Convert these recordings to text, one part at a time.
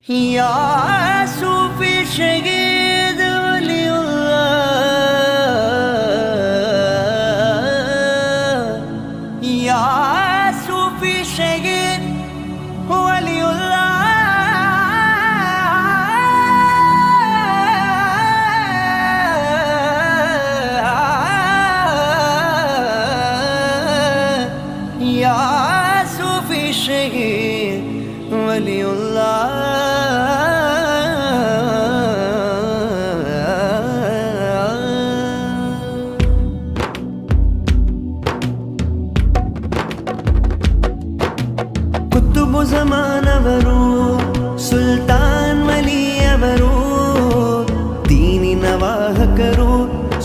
या सूफी शहीद वलीउल्लाह, या सूफी शहीद वलीउल्लाह, या सूफी शहीद वलीउल्लाह। ಕುತುಬು ಜಮಾನವರು ಸುಲ್ತಾನ್ ವಲಿಯವರು, ದೀನಿನ ವಾಹಕರು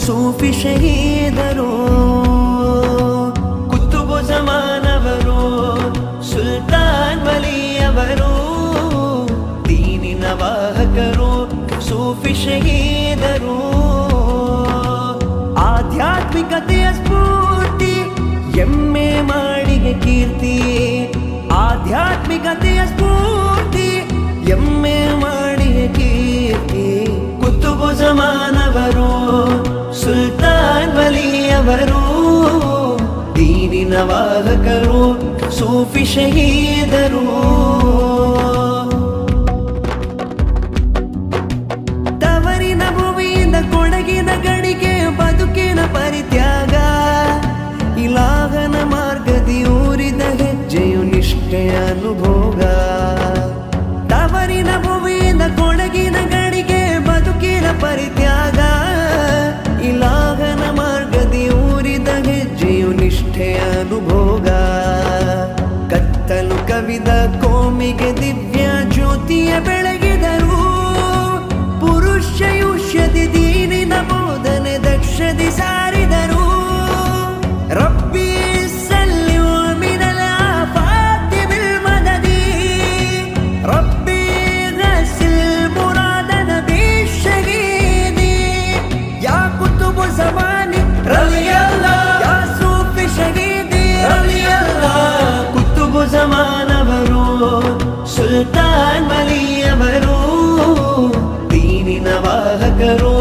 ಸೂಫಿ ಶಹೀದರು. ಕುತುಬು ಜಮಾನವರು ಸುಲ್ತಾನ್ ವಲಿಯವರು, ದೀನಿನ ವಾಹಕರು ಸೂಫಿ ಶಹೀದರು. ಆಧ್ಯಾತ್ಮಿಕತೆಯ ಸ್ಫೂರ್ತಿ, ಎಮ್ಮೆ ಮಾಡಿಗೆ ಕೀರ್ತಿ. ಆಧ್ಯಾತ್ಮಿಕತೆಯ ಸ್ಫೂರ್ತಿ, ಎಮ್ಮೆ ಮಾಡಿಗೆ ಕೀರ್ತಿ. ಕುತುಬು ಜಮಾನವರು ಸುಲ್ತಾನ್ ವಲಿಯವರು, ದೀನಿನ ವಾಹಕರು ಸೂಫಿ ಶಹೀದರು. ತವರಿನ ಭೂಮಿಯಿಂದ ಕೊಡಗಿನ ಗಡಿಗೆ ಬದುಕಿನ ಪರಿತ್ಯಾಗ, ಇಲಾಹನ ಮಾರ್ಗದಿ ಊರಿದ ಹೆಜ್ಜೆಯು ನಿಷ್ಠೆಯ ಅನುಭೋಗ. ತವರಿನ ಭೂಮಿಯಿಂದ ಕೊಡಗಿನ ಗಡಿಗೆ ಬದುಕಿನ ಪರಿತ್ಯಾಗ, ಇಲಾಹನ ಮಾರ್ಗದಿ ಊರಿದ ಹೆಜ್ಜೆಯು ನಿಷ್ಠೆಯ ಅನುಭೋಗ. ಕತ್ತಲು ಕವಿದ ಕೋಮಿಗೆ ದಿವ್ಯ ಜ್ಯೋತಿಯ ಬೆಳಗಿದರು. ಪುರುಷಯುಷ್ಯದಿ ದೀನಿನ ಬೋಧನೆ ದಕ್ಷದಿ ಸಾರಿದರು. ರಬ್ಬಿ ಸಲ್ಲಿ ಮಿನಲ್ ಆಫಾತಿ ಬಿಲ್ ಮದದಿ, ರಬ್ಬಿ ಗಸಿಲ್ ಮುರಾದನ ಬಿ ಶಹೀದಿ. ಯಾ ಕುತುಬು ಜಮಾನಿ ರಲಿಯಲ್ಲಾಹ್, ಯಾ ಸೂಫಿ ಶಹೀದಿ ರಲಿಯಲ್ಲಾಹ್. ಕುತುಬು ಜಮಾನವರು ಸುಲ್ತಾನ್ ವಲಿಯವರು, ದೀನಿನ ವಾಹಕರು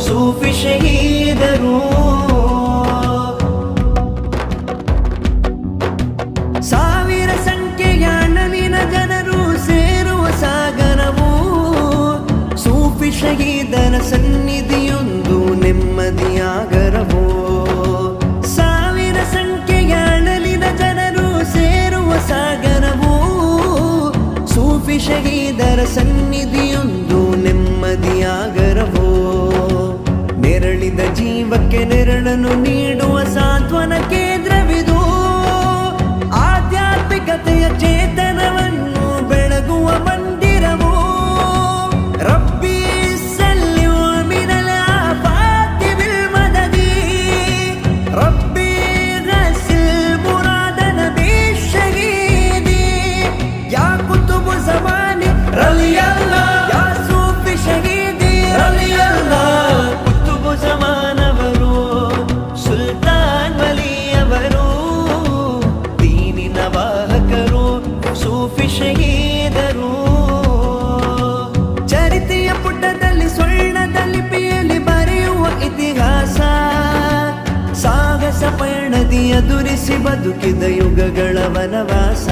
ಸೂಫಿ ಶಹೀದರು. ಸಾವಿರ ಸಂಖ್ಯೆಯ ಅಣಲಿನ ಜನರು ಸೇರುವ ಸಾಗರವು, ಸೂಫಿ ಶಹೀದರ ಸನ್ನಿಧಿಯೊಂದು ನೆಮ್ಮದಿಯಾಗರವು. ಸಾವಿರ ಸಂಖ್ಯೆಯ ಅಣಲಿನ ಜನರು ಸೇರುವ ಸಾಗರವು, ಸೂಫಿ ಶಹೀದರ ಸನ್ನಿಧಿಯೊಂದು ನೆಮ್ಮದಿಯಾಗರವು. ನೆರಳಿದ ಜೀವಕ್ಕೆ ನೆರಳನ್ನು ನೀಡುವ ಸಾಂತ್ವನ ಕೇಂದ್ರವಿದು. ಆಧ್ಯಾತ್ಮಿಕತೆಯ ಚೇತನವನ್ನು ಬೆಳಗುವ ಮಂದಿರವು. ರಬ್ಬಿ ಸಲ್ಲಿ ಮಿನಲ್ ಆಫಾತಿ ಬಿಲ್ ಮದದಿ, ರಬ್ಬಿ ಗಸಿಲ್ ಮುರಾದನ ಬಿ ಶಹೀದಿ. ಯಾ ಕುತುಬು ಜಮಾನಿ ರಲಿಯಲ್ಲಾಹ್, ಯಾ ಸೂಫಿ ಶಹೀದಿ ರಲಿಯಲ್ಲಾಹ್. ಕುತುಬು ಜಮಾನವರು ಸುಲ್ತಾನ್ ವಲಿಯವರು, ದೀನಿನ ವಾಹಕರು ಸೂಫಿ ಶಹೀದರು. ಚರಿತೆಯ ಪುಟದಲ್ಲಿ ಸ್ವರ್ಣದ ಲಿಪಿಯಲ್ಲಿ ಬರೆಯುವ ಇತಿಹಾಸ, ಸಾಹಸ ಪಯಣದಿ ಎದುರಿಸಿ ಬದುಕಿದ ಯುಗಗಳ ವನವಾಸ.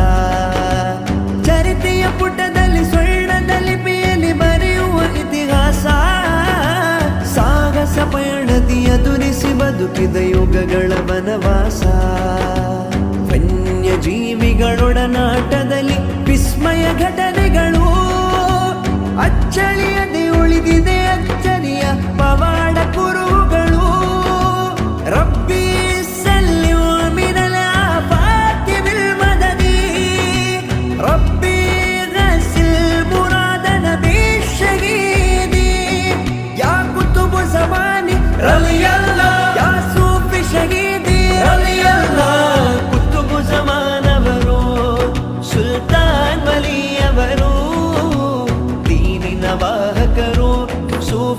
ಚರಿತೆಯ ಪುಟದಲ್ಲಿ ಸ್ವರ್ಣದ ಲಿಪಿಯಲ್ಲಿ ಬರೆಯುವ ಇತಿಹಾಸ, ಸಾಹಸ ಪಯಣದಿ ಎದುರಿಸಿ ಬದುಕಿದ ಯುಗಗಳ ವನವಾಸ. ವನ್ಯಜೀವಿಗಳೊಡನಾಟದಲ್ಲಿ ವಿಸ್ಮಯ ಘಟನೆಗಳು, ಅಚ್ಚಳಿಯದೆ ಉಳಿದಿದೆ ಅಚ್ಚರಿಯ ಪವಾಡ ಕುರುಹುಗಳು. ರಬ್ಬಿ ಸಲ್ಲಿ ಮಿನಲ್ ಆಫಾತಿ ಬಿಲ್ ಮದದಿ, ರಬ್ಬಿ ಗಸಿಲ್ ಮುರಾದನ ಬಿ ಶಹೀದಿ. ಯಾ ಕುತುಬು ಜಮಾನಿ ರಲಿಯಲ್ಲಾಹ್, ಯಾ ಸೂಫಿ ಶಹೀದಿ ರಲಿಯಲ್ಲಾಹ್. ಕುತುಬು ಜಮಾನವರು ಸುಲ್ತಾನ್ ವಲಿಯವರು, ದೀನಿನ ವಾಹಕರು ಸೂಫಿ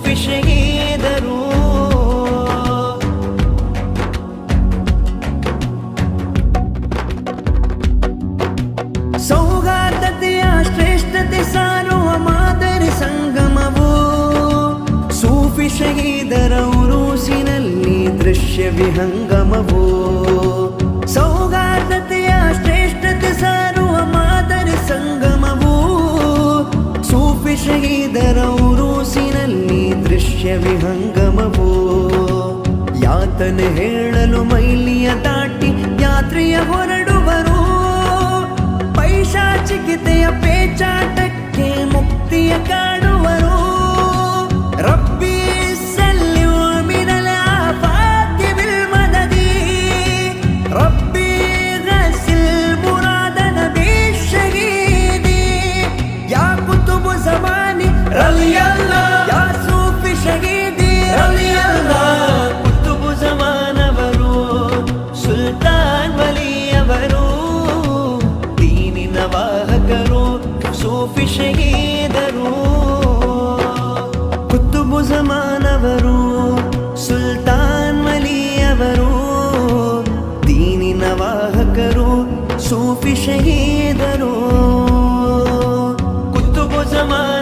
ವಿಹಂಗಮವೋ ಸೌಹಾರ್ದತೆಯ ಶ್ರೇಷ್ಠತೆ ಸಾರುವ ಮಾದರಿ ಸಂಗಮವೂ ಸೂಫಿ ಶಹೀದರ ಉರೂಸಿನಲ್ಲಿ ದೃಶ್ಯ ವಿಹಂಗಮವೋ ಯಾತನೆ ಹೇಳಲು ಮೈಲಿಯ ದಾಟಿ ಯಾತ್ರೆಯ ಹೊರಡುವರು ಪೈಶಾಚಿಕತೆಯ ಪೇಚಾಟಕ್ಕೆ ಮುಕ್ತಿಯ ಕಾಡುವರು ರಬ್ಬಿ ಸೂಫಿ ಶಹೀದರು ಕುತುಬು ಜಮಾನವರು ಸುಲ್ತಾನ್ ವಲಿಯವರು ದೀನಿನ ವಾಹಕರು ಸೂಫಿ ಶಹೀದರು ಕುತುಬು ಜಮಾನ